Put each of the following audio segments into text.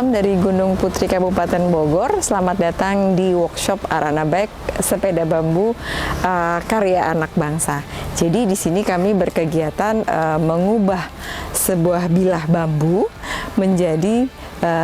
Salam dari Gunung Putri Kabupaten Bogor. Selamat datang di workshop Arana Bike sepeda bambu karya anak bangsa. Jadi di sini kami berkegiatan mengubah sebuah bilah bambu menjadi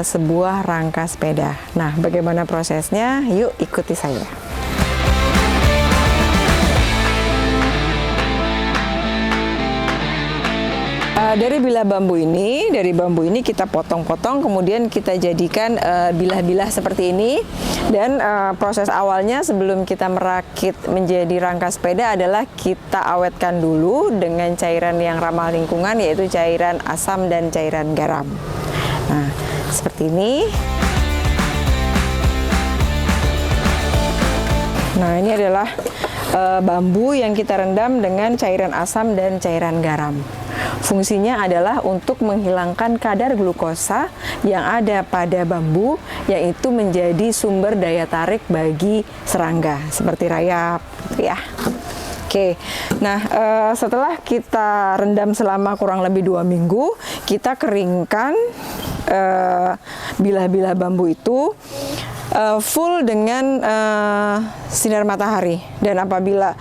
sebuah rangka sepeda. Nah, bagaimana prosesnya? Yuk ikuti saya. Dari bambu ini kita potong-potong, kemudian kita jadikan bilah-bilah seperti ini. Dan proses awalnya sebelum kita merakit menjadi rangka sepeda adalah kita awetkan dulu dengan cairan yang ramah lingkungan, yaitu cairan asam dan cairan garam. Nah, seperti ini. Nah, ini adalah bambu yang kita rendam dengan cairan asam dan cairan garam. Fungsinya adalah untuk menghilangkan kadar glukosa yang ada pada bambu, yaitu menjadi sumber daya tarik bagi serangga seperti rayap, ya. Oke, nah setelah kita rendam selama kurang lebih 2 minggu, kita keringkan bilah-bilah bambu itu full dengan sinar matahari. Dan apabila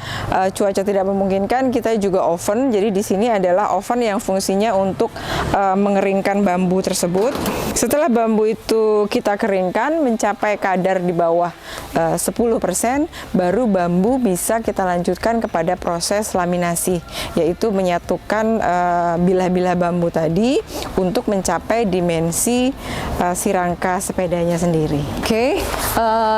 cuaca tidak memungkinkan, kita juga oven. Jadi di sini adalah oven yang fungsinya untuk mengeringkan bambu tersebut. Setelah bambu itu kita keringkan mencapai kadar di bawah 10%, baru bambu bisa kita lanjutkan kepada proses laminasi, yaitu menyatukan bilah-bilah bambu tadi untuk mencapai dimensi si rangka sepedanya sendiri. Oke.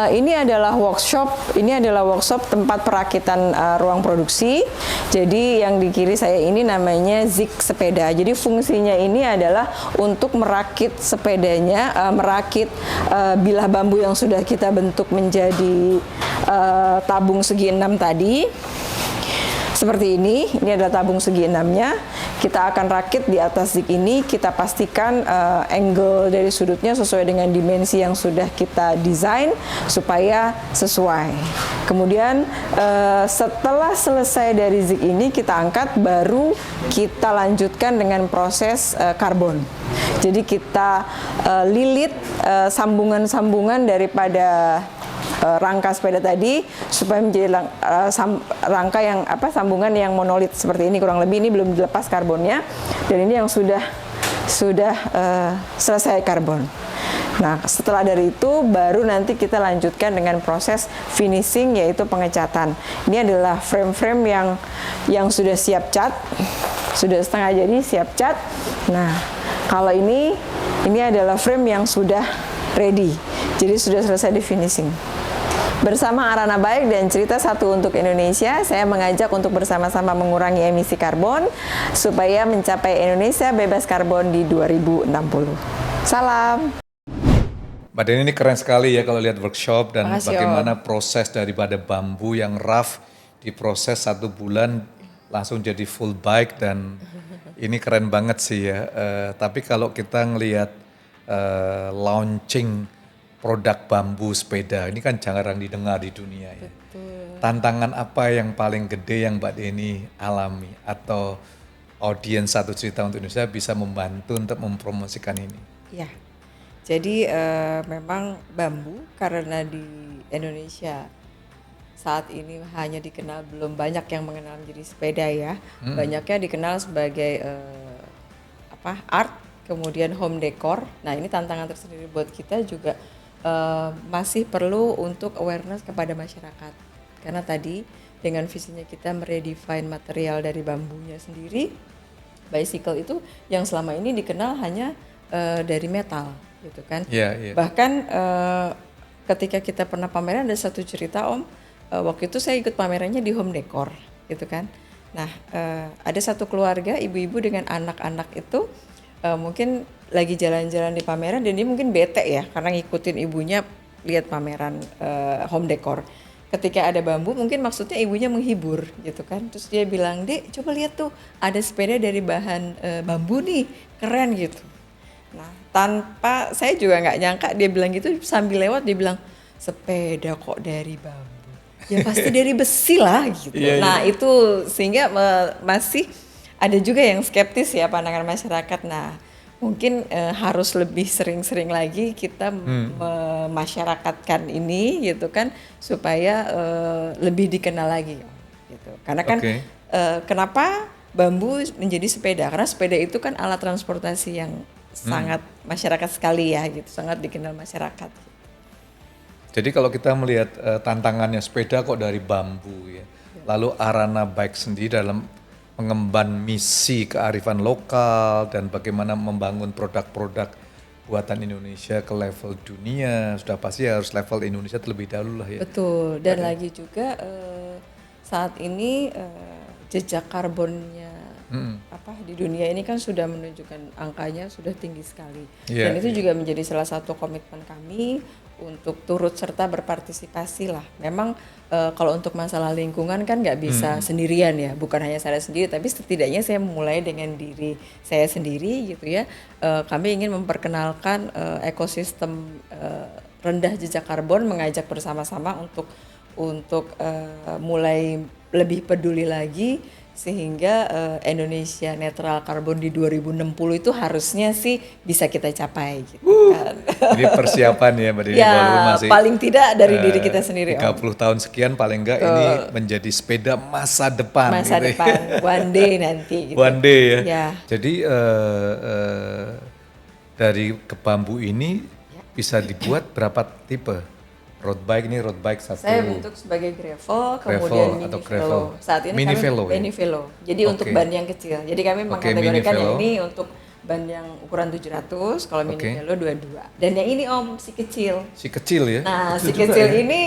Ini adalah workshop tempat perakitan ruang produksi. Jadi yang di kiri saya ini namanya Zik Sepeda. Jadi fungsinya ini adalah untuk merakit sepedanya, merakit bilah bambu yang sudah kita bentuk menjadi tabung segi 6 tadi. Seperti ini adalah tabung segi 6-nya. Kita akan rakit di atas zik ini, kita pastikan angle dari sudutnya sesuai dengan dimensi yang sudah kita desain supaya sesuai. Kemudian setelah selesai dari zik ini kita angkat, baru kita lanjutkan dengan proses karbon. Jadi kita lilit sambungan-sambungan daripada rangka sepeda tadi supaya menjadi rangka yang sambungan yang monolit seperti ini, kurang lebih. Ini belum dilepas karbonnya, dan ini yang sudah selesai karbon. Nah, setelah dari itu baru nanti kita lanjutkan dengan proses finishing, yaitu pengecatan. Ini adalah frame-frame yang sudah siap cat, sudah setengah jadi siap cat. Nah, kalau ini adalah frame yang sudah ready, jadi sudah selesai di finishing. Bersama Arana Bike dan Cerita Satu untuk Indonesia, saya mengajak untuk bersama-sama mengurangi emisi karbon supaya mencapai Indonesia bebas karbon di 2060. Salam. Mbak Deni, ini keren sekali ya kalau lihat workshop dan Makasih, bagaimana proses daripada bambu yang rough diproses 1 bulan langsung jadi full bike, dan ini keren banget sih ya. Tapi kalau kita ngelihat launching produk bambu sepeda, ini kan jarang didengar di dunia ya. Betul. Tantangan apa yang paling gede yang Mbak Deni alami atau audiens Satu Cerita untuk Indonesia bisa membantu untuk mempromosikan ini? Ya, jadi memang bambu karena di Indonesia saat ini hanya dikenal, belum banyak yang mengenal menjadi sepeda ya. Banyaknya dikenal sebagai art, kemudian home decor. Nah, ini tantangan tersendiri buat kita juga. Masih perlu untuk awareness kepada masyarakat, karena tadi dengan visinya kita meredefine material dari bambunya sendiri. Bicycle itu yang selama ini dikenal hanya dari metal gitu kan. Bahkan ketika kita pernah pameran, ada satu cerita Om, waktu itu saya ikut pamerannya di home decor gitu kan. Nah, ada satu keluarga ibu-ibu dengan anak-anak itu mungkin lagi jalan-jalan di pameran, dan dia mungkin bete ya karena ngikutin ibunya lihat pameran home decor. Ketika ada bambu, mungkin maksudnya ibunya menghibur gitu kan. Terus dia bilang, "Dek, coba lihat tuh, ada sepeda dari bahan bambu nih, keren gitu." Nah, tanpa saya juga nggak nyangka dia bilang gitu, sambil lewat dia bilang, "Sepeda kok dari bambu? Ya pasti dari besi lah," gitu. Nah, itu sehingga masih ada juga yang skeptis ya pandangan masyarakat. Nah, mungkin harus lebih sering-sering lagi kita memasyarakatkan ini gitu kan supaya lebih dikenal lagi gitu. Karena kan Oke. kenapa bambu menjadi sepeda? Karena sepeda itu kan alat transportasi yang sangat masyarakat sekali ya gitu, sangat dikenal masyarakat. Jadi kalau kita melihat tantangannya sepeda kok dari bambu ya. Lalu Arana Bike sendiri dalam mengemban misi kearifan lokal dan bagaimana membangun produk-produk buatan Indonesia ke level dunia, sudah pasti harus level Indonesia terlebih dahulu lah ya. Betul, dan lagi juga saat ini jejak karbonnya apa di dunia ini kan sudah menunjukkan angkanya sudah tinggi sekali. Iya, Dan itu iya. juga menjadi salah satu komitmen kami untuk turut serta berpartisipasi lah. Memang kalau untuk masalah lingkungan kan nggak bisa sendirian ya, bukan hanya saya sendiri, tapi setidaknya saya mulai dengan diri saya sendiri gitu ya. Kami ingin memperkenalkan ekosistem rendah jejak karbon, mengajak bersama-sama untuk mulai lebih peduli lagi sehingga Indonesia netral karbon di 2060 itu harusnya sih bisa kita capai gitu kan. Ini persiapan ya Mbak Dini, Ya walaupun masih paling tidak dari diri kita sendiri 30 tahun sekian paling enggak ini menjadi sepeda masa depan masa gitu ya. depan one day nanti gitu. One day ya. Ya. Jadi dari ke bambu ini bisa dibuat berapa tipe? Road bike ini road bike satu. Saya bentuk sebagai gravel, Gravel kemudian mini atau velo. gravel. Saat ini Mini kami velo ya? mini velo. Jadi untuk Oke. ban yang kecil. Jadi kami Oke, mengkategorikan mini yang velo. ini untuk ban yang ukuran 700, kalau mini Oke. velo 22. Dan yang ini Om, si kecil. Si kecil ya. Nah, Kecil si juga kecil ya. ini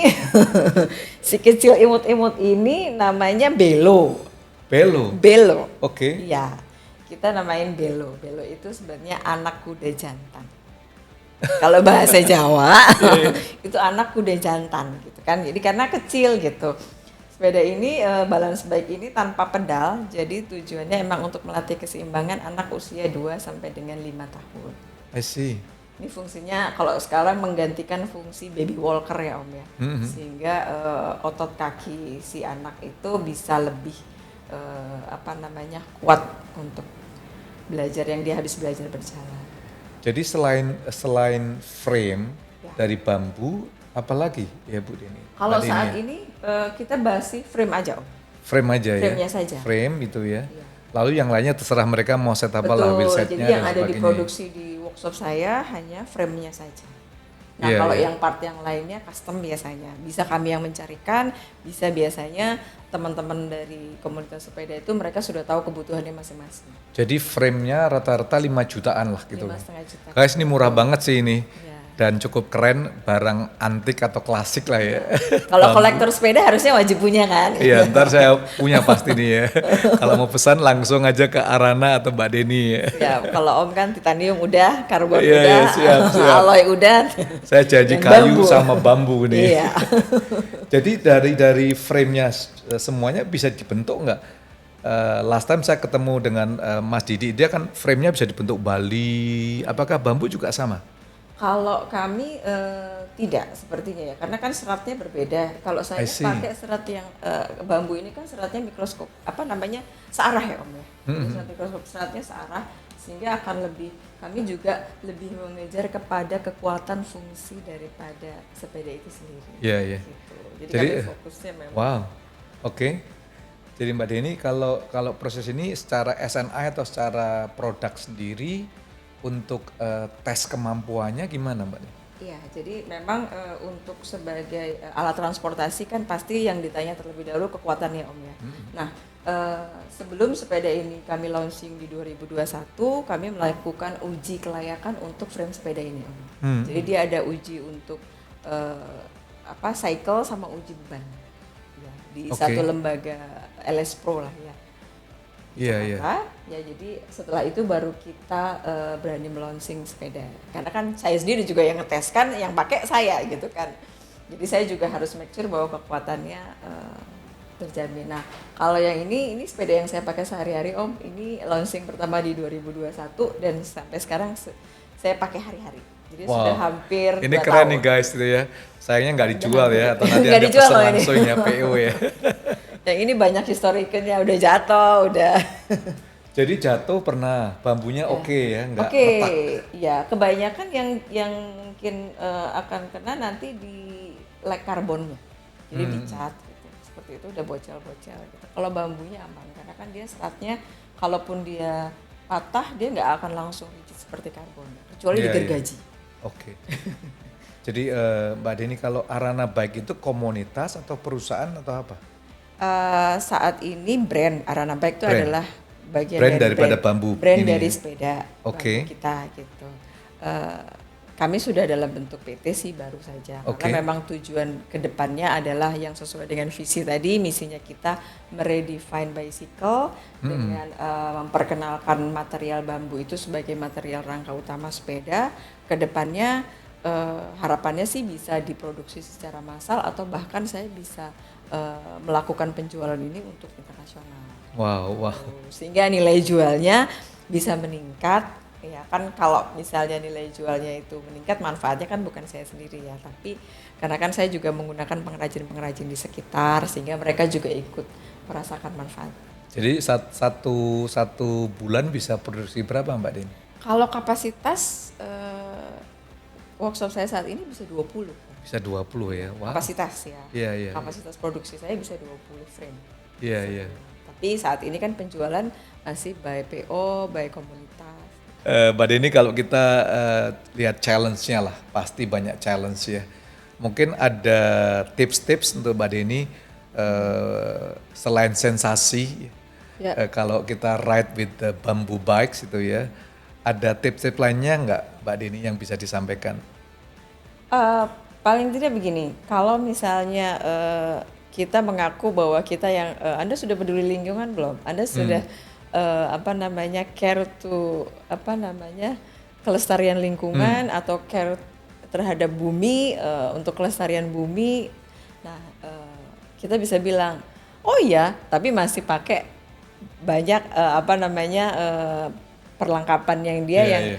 si kecil imut-imut ini namanya Belo. Belo. Belo. Oke. Iya. Kita namain Belo. Belo itu sebenarnya anak kuda jantan. Kalau bahasa Jawa itu anak kuda jantan gitu kan. Jadi karena kecil gitu. Sepeda ini balance bike ini tanpa pedal. Jadi tujuannya emang untuk melatih keseimbangan anak usia 2 sampai dengan 5 tahun. I see. Ini fungsinya kalau sekarang menggantikan fungsi baby walker ya Om ya. Sehingga otot kaki si anak itu bisa lebih kuat untuk belajar yang dia habis belajar berjalan. Jadi selain frame Ya. dari bambu, apalagi ya Bu Deni? Kalau Mbak Deni saat ya? ini kita bahas sih frame aja Om. Frame aja ya. Frame-nya saja. Frame itu ya. Iya. Lalu yang lainnya terserah mereka mau set apa lah, wheel Betul, setnya jadi yang dan ada di sebagainya. produksi di workshop saya hanya frame-nya saja. Nah Iya, kalau iya. yang part yang lainnya custom biasanya, bisa kami yang mencarikan, bisa biasanya teman-teman dari komunitas sepeda itu mereka sudah tahu kebutuhannya masing-masing. Jadi frame-nya rata-rata 5 jutaan lah gitu. 5,5 juta. Guys, ini murah banget sih ini. Ya. Dan cukup keren, barang antik atau klasik lah ya. Kalau kolektor sepeda harusnya wajib punya kan? Iya, ntar saya punya pasti nih ya. Kalau mau pesan langsung aja ke Arana atau Mbak Deni ya. Ya, kalau Om kan titanium udah, karbon Iya, udah, iya, siap, siap. alloy udah. Saya janji Dan kayu bambu. sama bambu nih. Iya. Jadi dari frame-nya semuanya bisa dibentuk nggak? Last time saya ketemu dengan Mas Didi, dia kan frame-nya bisa dibentuk Bali. Apakah bambu juga sama? Kalau kami tidak sepertinya ya, karena kan seratnya berbeda. Kalau saya I see. pakai serat yang bambu ini kan seratnya mikroskop, searah ya Om ya. Jadi serat mikroskop seratnya searah, sehingga akan kami juga lebih mengejar kepada kekuatan fungsi daripada sepeda itu sendiri. Iya, iya. Gitu. Jadi Jadi, kami fokusnya memang. Wow, oke. Jadi Mbak Deni, kalau proses ini secara SNI atau secara produk sendiri untuk tes kemampuannya gimana Mbak Deni? Iya, jadi memang untuk sebagai alat transportasi kan pasti yang ditanya terlebih dahulu kekuatannya Om ya. Nah, sebelum sepeda ini kami launching di 2021, kami melakukan uji kelayakan untuk frame sepeda ini Om. Jadi dia ada uji untuk cycle sama uji beban. Ya, di Oke. satu lembaga LS Pro lah ya. Iya, iya. Ya jadi setelah itu baru kita berani melaunching sepeda. Karena kan saya sendiri juga yang ngetes kan, yang pakai saya gitu kan. Jadi saya juga harus make sure bahwa kekuatannya terjamin. Nah kalau yang ini sepeda yang saya pakai sehari-hari Om, ini launching pertama di 2021 dan sampai sekarang saya pakai hari-hari. Jadi Wow. sudah hampir Ini 2 keren tahun. nih guys gitu ya. Sayangnya nggak dijual ya, atau nanti Nggak Anda dijual pesan loh ini. langsung ya PO ya. Yang ini banyak historiknya, udah jatuh, udah. Jadi jatuh pernah, bambunya oke ya, nggak Oke, retak. ya kebanyakan yang mungkin akan kena nanti di lek karbonnya, jadi dicat gitu, seperti itu udah bocel-bocel gitu. Kalau bambunya aman karena kan dia seratnya, kalaupun dia patah dia nggak akan langsung rigid seperti karbon, kecuali Iya, iya. digergaji. Oke. Jadi Mbak Deni kalau Arana Bike itu komunitas atau perusahaan atau apa? Saat ini brand Arana Bike itu Brand. adalah bagian Brand dari daripada bambu brand ini dari ya? sepeda Oke. bambu kita gitu. Eh, Kami sudah dalam bentuk PT sih baru saja, Oke. karena memang tujuan kedepannya adalah yang sesuai dengan visi tadi, misinya kita meredefine bicycle dengan memperkenalkan material bambu itu sebagai material rangka utama sepeda. Kedepannya harapannya sih bisa diproduksi secara massal atau bahkan saya bisa melakukan penjualan ini untuk internasional. Wow, wow. Sehingga nilai jualnya bisa meningkat. Ya kan kalau misalnya nilai jualnya itu meningkat, manfaatnya kan bukan saya sendiri ya, tapi karena kan saya juga menggunakan pengrajin-pengrajin di sekitar sehingga mereka juga ikut merasakan manfaat. Jadi satu bulan bisa produksi berapa Mbak Deni? Kalau kapasitas workshop saya saat ini bisa 20. Bisa 20 ya. Wow. Kapasitas ya. Iya, iya. Kapasitas produksi saya bisa 20 frame. Iya, iya. Tapi saat ini kan penjualan masih by PO, by komunitas. Mbak Deni kalau kita lihat challenge-nya lah, pasti banyak challenge ya. Mungkin ada tips-tips untuk Mbak Deni selain sensasi, Ya. kalau kita ride with the bamboo bikes itu ya, ada tips-tips lainnya nggak Mbak Deni yang bisa disampaikan? Paling tidak begini, kalau misalnya kita mengaku bahwa kita yang Anda sudah peduli lingkungan belum? Anda sudah care to kelestarian lingkungan atau care terhadap bumi, untuk kelestarian bumi. Nah, kita bisa bilang, oh iya, tapi masih pakai banyak perlengkapan yang dia Iya, yang iya.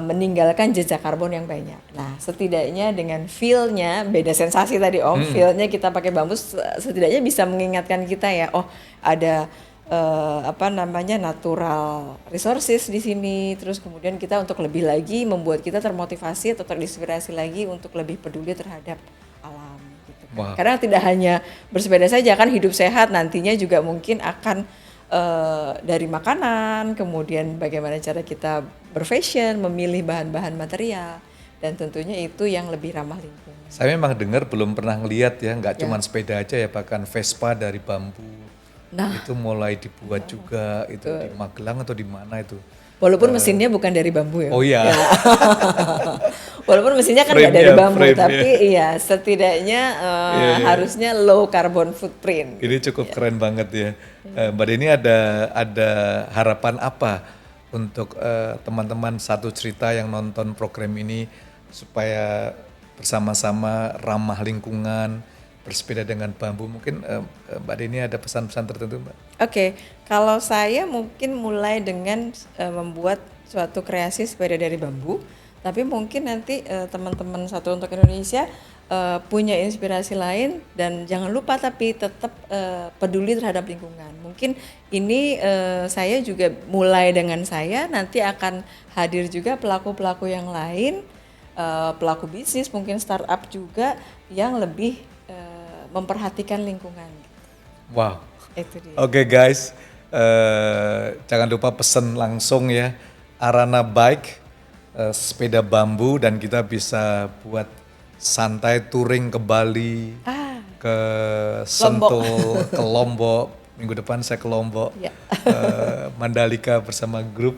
meninggalkan jejak karbon yang banyak. Nah, setidaknya dengan feel-nya, beda sensasi tadi Om, feel-nya kita pakai bambu setidaknya bisa mengingatkan kita ya, oh ada natural resources di sini. Terus kemudian kita untuk lebih lagi membuat kita termotivasi atau terinspirasi lagi untuk lebih peduli terhadap alam gitu kan. Wah. Karena tidak hanya bersepeda saja kan, hidup sehat nantinya juga mungkin akan dari makanan, kemudian bagaimana cara kita berfashion, memilih bahan-bahan material, dan tentunya itu yang lebih ramah lingkungan. Saya memang dengar belum pernah ngelihat ya, nggak cuma sepeda aja ya, bahkan Vespa dari bambu. Nah, Itu mulai dibuat juga itu di Magelang atau di mana itu. walaupun mesinnya bukan dari bambu ya. Oh iya. Ya. Walaupun mesinnya kan nggak dari Frame-nya, bambu, frame-nya. tapi iya setidaknya harusnya low carbon footprint. Ini cukup keren banget ya. Mbak Deni ada harapan apa untuk teman-teman Satu Cerita yang nonton program ini supaya bersama-sama ramah lingkungan, bersepeda dengan bambu. Mungkin Mbak Deni ada pesan-pesan tertentu Mbak? Oke, kalau saya mungkin mulai dengan membuat suatu kreasi sepeda dari bambu, tapi mungkin nanti teman-teman Satu Untuk Indonesia punya inspirasi lain, dan jangan lupa tapi tetap peduli terhadap lingkungan. Mungkin ini saya juga mulai dengan saya, nanti akan hadir juga pelaku-pelaku yang lain, pelaku bisnis, mungkin startup juga yang lebih memperhatikan lingkungan. Wow. Itu dia. Oke guys, jangan lupa pesen langsung ya, Arana Bike, sepeda bambu, dan kita bisa buat santai touring ke Bali, ke Sentul, ke Lombok. Minggu depan saya ke Lombok, Ya. Mandalika bersama grup.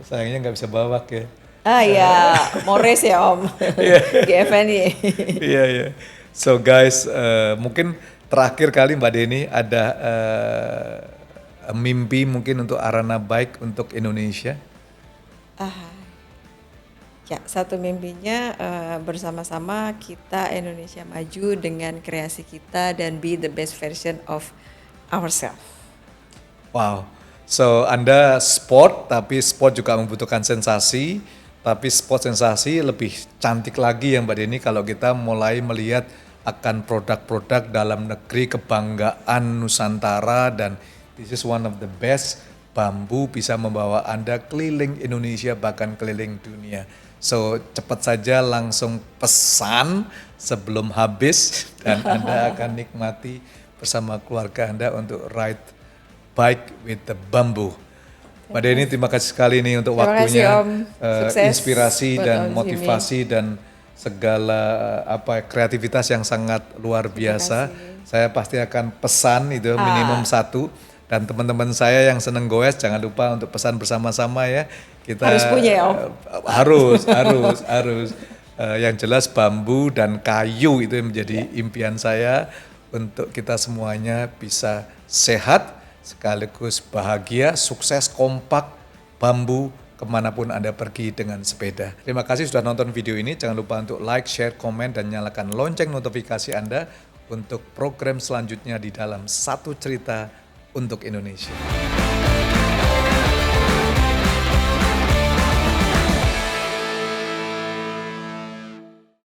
Sayangnya nggak bisa bawak ya. Ya, Mores ya Om. GFNI. Iya, iya. So guys, mungkin terakhir kali Mbak Deni ada mimpi mungkin untuk Arana Bike untuk Indonesia. Ya, satu mimpinya bersama-sama kita Indonesia maju dengan kreasi kita dan be the best version of ourselves. Wow. So Anda sport, tapi sport juga membutuhkan sensasi. Tapi sport sensasi lebih cantik lagi ya Mbak Deni kalau kita mulai melihat akan produk-produk dalam negeri, kebanggaan Nusantara, dan this is one of the best bambu bisa membawa Anda keliling Indonesia bahkan keliling dunia. So cepat saja langsung pesan sebelum habis dan Anda akan nikmati bersama keluarga Anda untuk ride bike with the bambu. Mbak Denny, terima kasih sekali nih untuk Terima kasih, waktunya, Om. Sukses inspirasi buat dan Om Jimmy. motivasi dan segala kreativitas yang sangat luar biasa. Saya pasti akan pesan itu minimum 1, dan teman-teman saya yang seneng goes jangan lupa untuk pesan bersama-sama ya. Kita Harus punya ya, Om. harus. Yang jelas bambu dan kayu itu yang menjadi impian saya untuk kita semuanya bisa sehat, sekaligus bahagia, sukses, kompak, bambu kemanapun Anda pergi dengan sepeda. Terima kasih sudah nonton video ini. Jangan lupa untuk like, share, komen, dan nyalakan lonceng notifikasi Anda untuk program selanjutnya di dalam Satu Cerita untuk Indonesia.